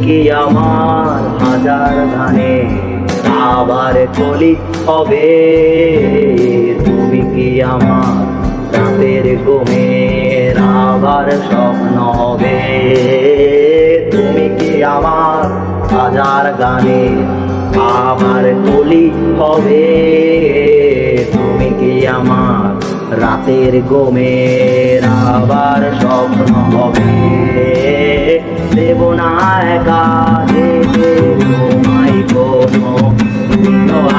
কি আমার হাজার গানে আবার কলি হবে? তুমি কি আমার রাতের ঘুমের আবার স্বপ্ন হবে? তুমি কি আমার হাজার গানে আবার কলি হবে? তুমি কি আমার রাতের ঘুমের আবার স্বপ্ন হবে? দেব না একা যেতে তোমায় কোনো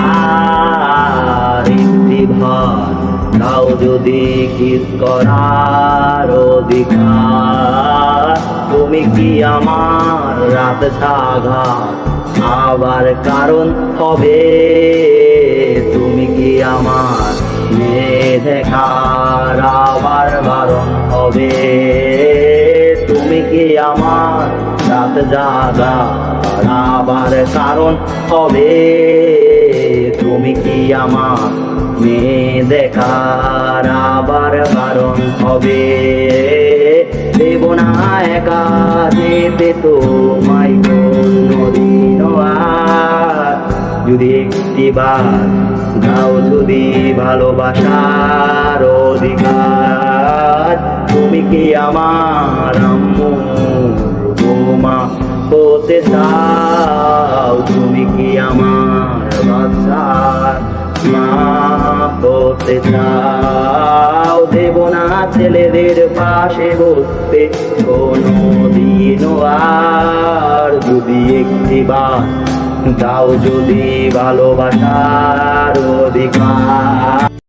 আর একটি ভার দাও যদি কিস করার অধিকার। তুমি কি আমার রাত জাগা আবার কারণ হবে? তুমি কি আমার মেয়ে দেখার আবার বারণ হবে? তুমি কি আমার রাত জাগা আবার কারণ হবে? তুমি কি আমার মেয়ে দেখার আবার বারণ হবে? দেব না একা যেতে তোমায় কোনদিন আর। যদি একটিবার দাও যদি ভালোবাসার অধিকার। তুমি কি আমার আম্মু বৌমা হতে চাও? তুমি কি আমার বাচ্চার মা হতে চাও? দেব না ছেলেদের পাশে বসতে কোনদিনও আর। যদি একটিবার দাও যদি ভালোবাসার অধিকার।